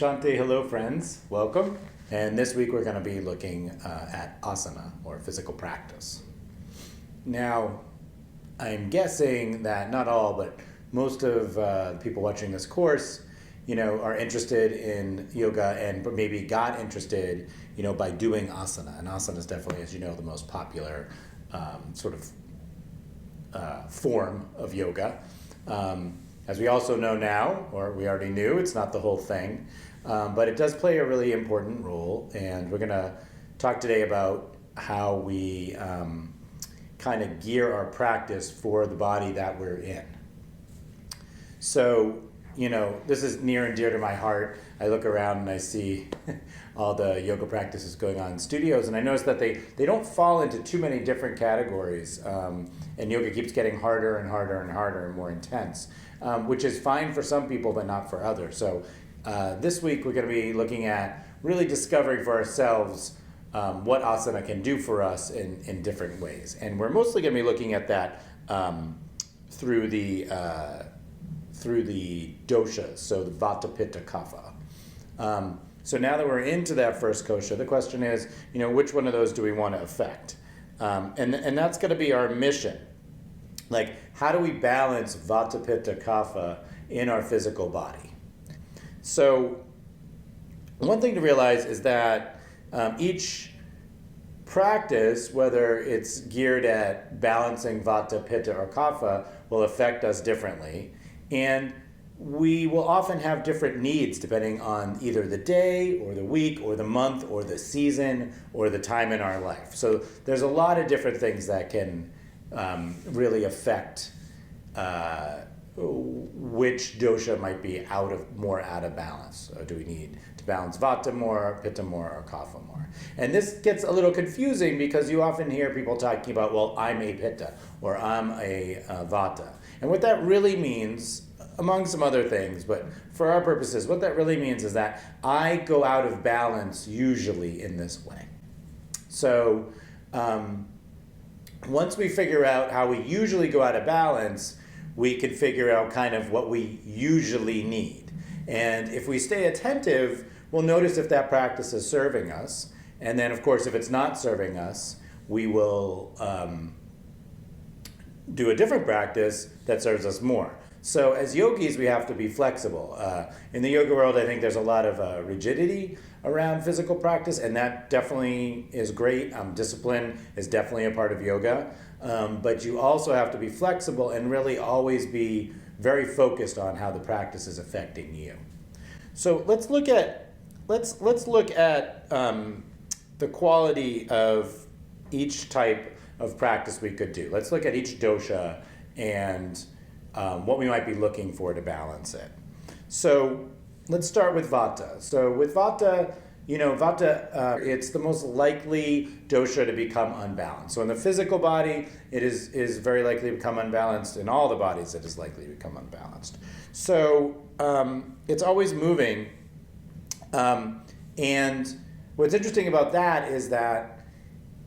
Shante, hello friends, welcome. And this week we're going to be looking at asana, or physical practice. Now, I'm guessing that not all, but most of the people watching this course, are interested in yoga and maybe got interested, by doing asana. And asana is definitely, as you know, the most popular form of yoga. As we also know now, or we already knew, it's not the whole thing, but it does play a really important role, and we're going to talk today about how we kind of gear our practice for the body that we're in. So, this is near and dear to my heart. I look around and I see all the yoga practices going on in studios, and I notice that they don't fall into too many different categories, and yoga keeps getting harder and harder and harder and more intense, which is fine for some people but not for others. So this week we're going to be looking at really discovering for ourselves what asana can do for us in different ways. And we're mostly going to be looking at that through the doshas, so the vata, pitta, kapha. So now that we're into that first kosha, the question is, which one of those do we want to affect? And that's going to be our mission. Like, how do we balance vata, pitta, kapha in our physical body? So one thing to realize is that each practice, whether it's geared at balancing vata, pitta, or kapha, will affect us differently. And we will often have different needs depending on either the day or the week or the month or the season or the time in our life. So there's a lot of different things that can really affect which dosha might be more out of balance. Do we need to balance vata more, pitta more, or kapha more? And this gets a little confusing because you often hear people talking about, well, I'm a pitta or I'm a vata. And what that really means, among some other things, but for our purposes, what that really means is that I go out of balance usually in this way. So once we figure out how we usually go out of balance, we can figure out kind of what we usually need. And if we stay attentive, we'll notice if that practice is serving us. And then, of course, if it's not serving us, we will do a different practice that serves us more. So as yogis, we have to be flexible. In the yoga world, I think there's a lot of rigidity around physical practice, and that definitely is great. Discipline is definitely a part of yoga. But you also have to be flexible and really always be very focused on how the practice is affecting you. So let's look at the quality of each type of practice we could do. Let's look at each dosha and what we might be looking for to balance it. So let's start with vata. So with vata, it's the most likely dosha to become unbalanced. So in the physical body, it is very likely to become unbalanced. In all the bodies, it is likely to become unbalanced. So it's always moving. And what's interesting about that is that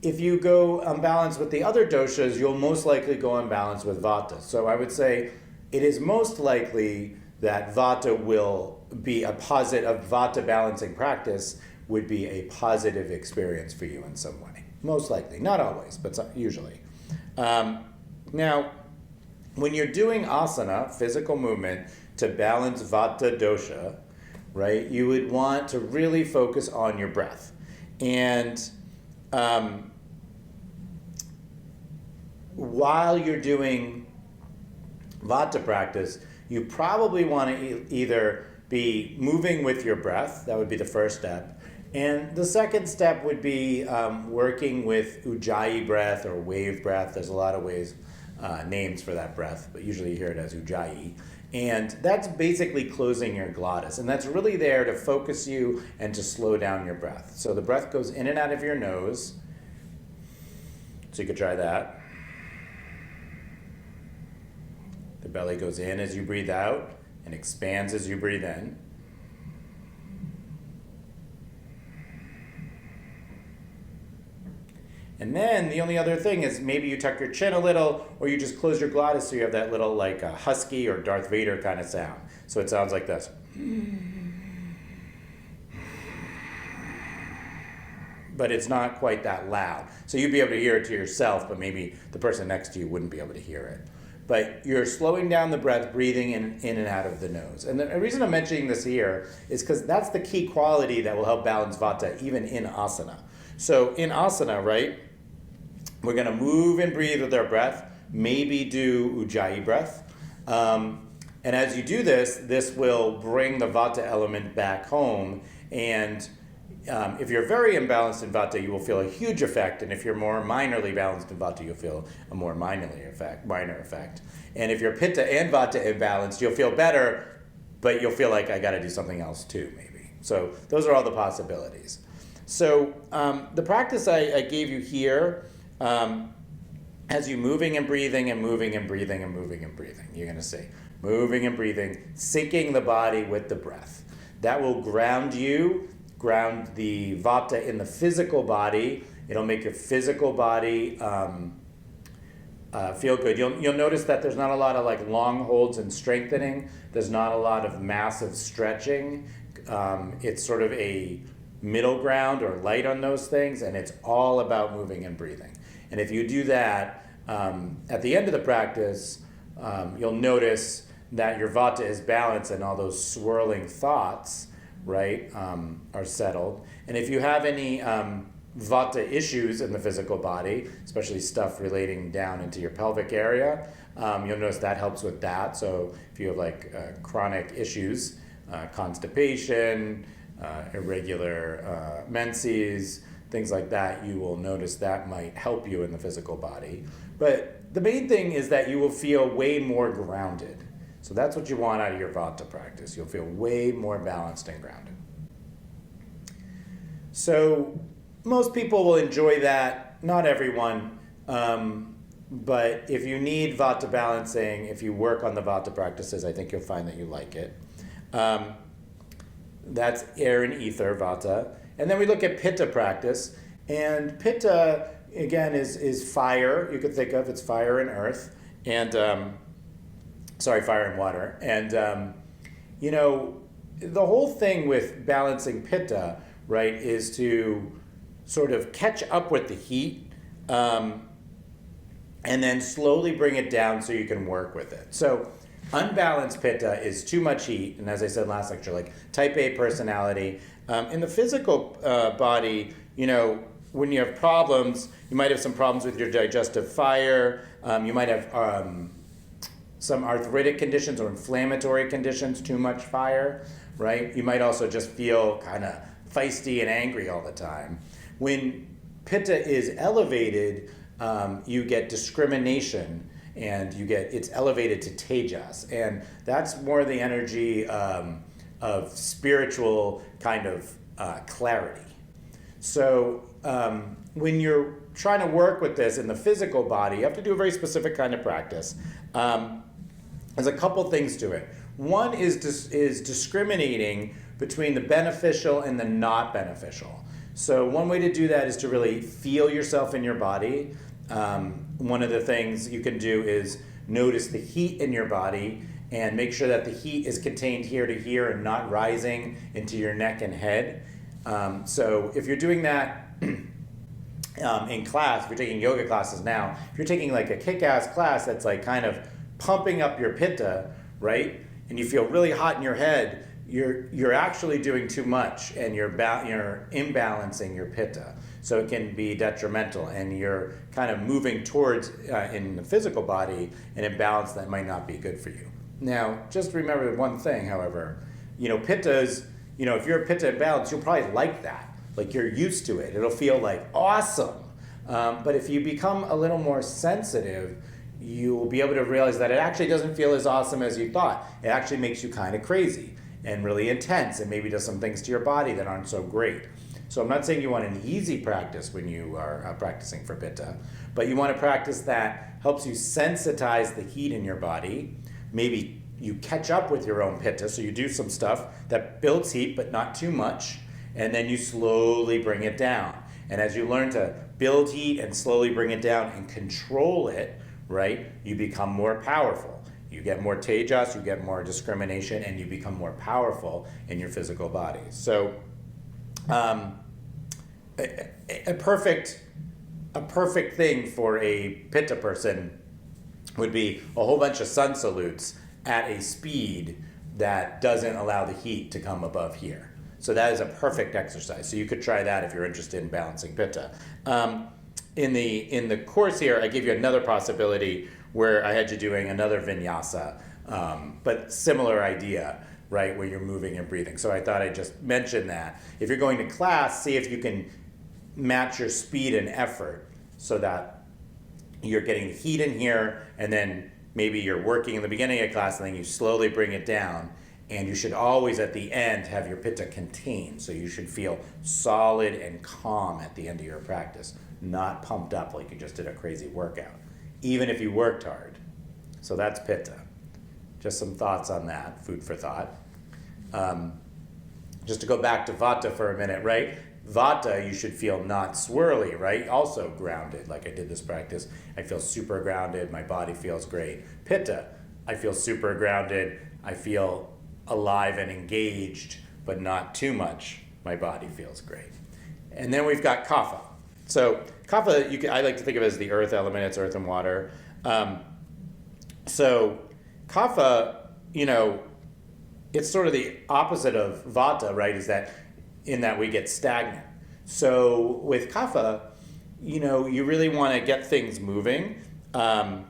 if you go unbalanced with the other doshas, you'll most likely go unbalanced with vata. So I would say it is most likely that vata will be a vata balancing practice would be a positive experience for you in some way. Most likely, not always, but usually. Now, when you're doing asana, physical movement, to balance vata dosha, right, you would want to really focus on your breath. And while you're doing vata practice, you probably want to either be moving with your breath. That would be the first step. And the second step would be working with ujjayi breath or wave breath. There's a lot of names for that breath, but usually you hear it as ujjayi. And that's basically closing your glottis. And that's really there to focus you and to slow down your breath. So the breath goes in and out of your nose. So you could try that. The belly goes in as you breathe out and expands as you breathe in. And then the only other thing is maybe you tuck your chin a little, or you just close your glottis so you have that little husky or Darth Vader kind of sound. So it sounds like this. but it's not quite that loud. So you'd be able to hear it to yourself, but maybe the person next to you wouldn't be able to hear it. But you're slowing down the breath, breathing in and out of the nose. And the reason I'm mentioning this here is because that's the key quality that will help balance vata even in asana. So in asana, right, we're going to move and breathe with our breath, maybe do ujjayi breath. And as you do this, this will bring the vata element back home. And if you're very imbalanced in vata, you will feel a huge effect. And if you're more minorly balanced in vata, you'll feel a more minor effect. And if you're pitta and vata imbalanced, you'll feel better, but you'll feel like I got to do something else too, maybe. So those are all the possibilities. So the practice I gave you here has you moving and breathing and moving and breathing and moving and breathing. You're going to say moving and breathing, syncing the body with the breath. That will ground you, ground the vata in the physical body. It'll make your physical body feel good. You'll notice that there's not a lot of like long holds and strengthening. There's not a lot of massive stretching. It's sort of a middle ground or light on those things, and it's all about moving and breathing. And if you do that, at the end of the practice, you'll notice that your vata is balanced and all those swirling thoughts, right, are settled. And if you have any vata issues in the physical body, especially stuff relating down into your pelvic area, you'll notice that helps with that. So if you have like chronic issues, constipation, irregular menses, things like that, you will notice that might help you in the physical body. But the main thing is that you will feel way more grounded. So that's what you want out of your vata practice. You'll feel way more balanced and grounded. So most people will enjoy that, not everyone. But if you need vata balancing, if you work on the vata practices, I think you'll find that you like it. That's air and ether, vata. And then we look at pitta practice. And pitta, again, is fire. You could think of it's fire and earth. And, fire and water. And, the whole thing with balancing pitta, right, is to sort of catch up with the heat and then slowly bring it down so you can work with it. So unbalanced pitta is too much heat, and as I said last lecture, like type A personality. In the physical body, when you have problems, you might have some problems with your digestive fire. You might have some arthritic conditions or inflammatory conditions, too much fire, right? You might also just feel kind of feisty and angry all the time. When pitta is elevated, you get discrimination, and it's elevated to tejas, and that's more the energy of spiritual kind of clarity. So when you're trying to work with this in the physical body, you have to do a very specific kind of practice. There's a couple things to it. One is discriminating between the beneficial and the not beneficial. So one way to do that is to really feel yourself in your body. One of the things you can do is notice the heat in your body and make sure that the heat is contained here to here and not rising into your neck and head. So if you're doing that in class, if you're taking yoga classes now, if you're taking like a kick-ass class that's like kind of pumping up your pitta, right, and you feel really hot in your head, you're actually doing too much, and you're imbalancing your pitta. So it can be detrimental, and you're kind of moving towards, in the physical body, an imbalance that might not be good for you. Now, just remember one thing, however, pittas, if you're a pitta imbalance, you'll probably like that. Like you're used to it. It'll feel like awesome. But if you become a little more sensitive, you'll be able to realize that it actually doesn't feel as awesome as you thought. It actually makes you kind of crazy and really intense, and maybe does some things to your body that aren't so great. So I'm not saying you want an easy practice when you are practicing for pitta, but you want a practice that helps you sensitize the heat in your body. Maybe you catch up with your own pitta, so you do some stuff that builds heat but not too much, and then you slowly bring it down. And as you learn to build heat and slowly bring it down and control it, right, you become more powerful. You get more tejas, you get more discrimination, and you become more powerful in your physical body. So a perfect thing for a pitta person would be a whole bunch of sun salutes at a speed that doesn't allow the heat to come above here. So that is a perfect exercise. So you could try that if you're interested in balancing pitta. In the course here, I gave you another possibility where I had you doing another vinyasa, but similar idea, right, where you're moving and breathing. So I thought I'd just mention that. If you're going to class, see if you can match your speed and effort so that you're getting heat in here, and then maybe you're working in the beginning of class and then you slowly bring it down. And you should always, at the end, have your pitta contained. So you should feel solid and calm at the end of your practice, not pumped up like you just did a crazy workout, even if you worked hard. So that's pitta. Just some thoughts on that, food for thought. Just to go back to vata for a minute, right? Vata, you should feel not swirly, right? Also grounded, like I did this practice. I feel super grounded, my body feels great. Pitta, I feel super grounded, I feel alive and engaged, but not too much. My body feels great. And then we've got kapha. So kapha, I like to think of it as the earth element. It's earth and water. So kapha, it's sort of the opposite of vata, right? Is that in that we get stagnant. So with kapha, you really want to get things moving, and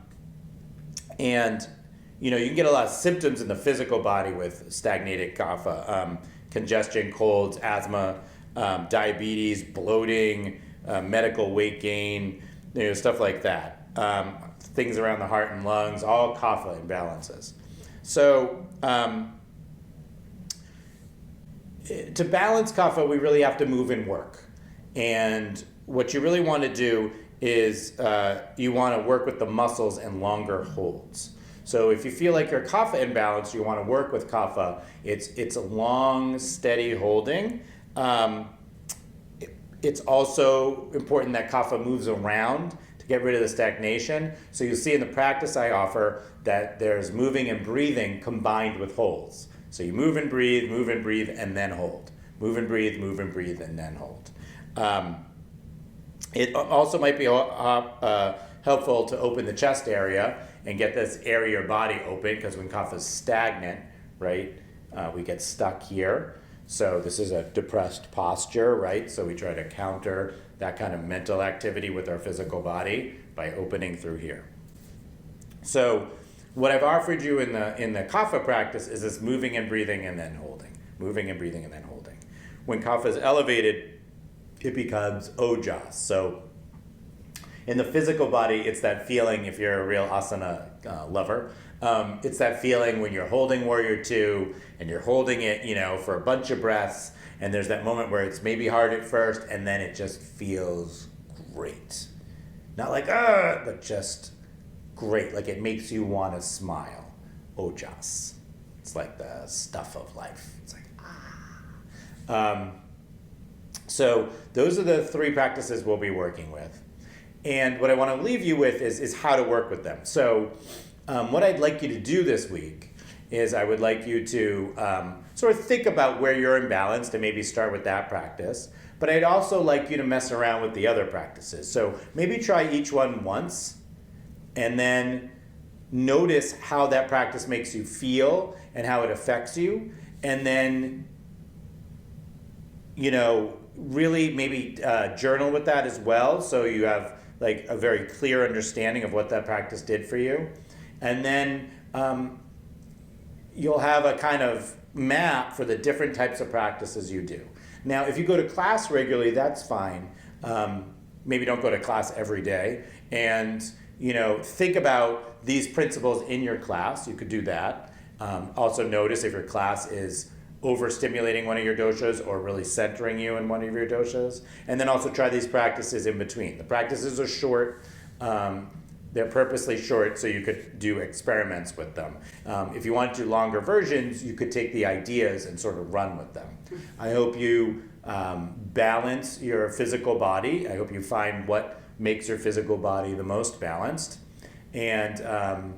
you can get a lot of symptoms in the physical body with stagnated kapha, congestion, colds, asthma, diabetes, bloating, medical weight gain, stuff like that. Things around the heart and lungs, all kapha imbalances. So to balance kapha, we really have to move and work. And what you really want to do is you want to work with the muscles and longer holds. So if you feel like you're kapha imbalanced, you want to work with kapha. It's a long, steady holding. It's also important that kapha moves around to get rid of the stagnation. So you'll see in the practice I offer that there's moving and breathing combined with holds. So you move and breathe, and then hold. Move and breathe, and then hold. It also might be helpful to open the chest area and get this area of your body open, because when kapha is stagnant, right, we get stuck here. So this is a depressed posture, right? So we try to counter that kind of mental activity with our physical body by opening through here. So what I've offered you in the kapha practice is this moving and breathing and then holding. Moving and breathing and then holding. When kapha is elevated, it becomes ojas. So in the physical body, it's that feeling, if you're a real asana lover, it's that feeling when you're holding Warrior Two and you're holding it, for a bunch of breaths, and there's that moment where it's maybe hard at first, and then it just feels great. Not like, but just great. Like it makes you want to smile. Ojas. It's like the stuff of life. It's like, So those are the three practices we'll be working with. And what I want to leave you with is how to work with them. So what I'd like you to do this week is I would like you to sort of think about where you're imbalanced and maybe start with that practice. But I'd also like you to mess around with the other practices. So maybe try each one once and then notice how that practice makes you feel and how it affects you. And then, really maybe journal with that as well, so you have like a very clear understanding of what that practice did for you. And then you'll have a kind of map for the different types of practices you do. Now, if you go to class regularly, that's fine. Maybe don't go to class every day. And, think about these principles in your class. You could do that. Also notice if your class is overstimulating one of your doshas or really centering you in one of your doshas. And then also try these practices in between. The practices are short. They're purposely short so you could do experiments with them. If you want to do longer versions, you could take the ideas and sort of run with them. I hope you balance your physical body. I hope you find what makes your physical body the most balanced. And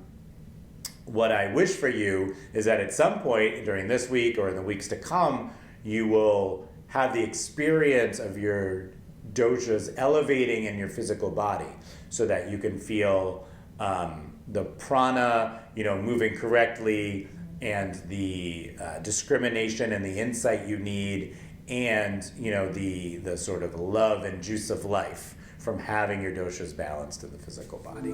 what I wish for you is that at some point during this week or in the weeks to come, you will have the experience of your doshas elevating in your physical body so that you can feel the prana, moving correctly, and the discrimination and the insight you need, and the sort of love and juice of life from having your doshas balanced in the physical body.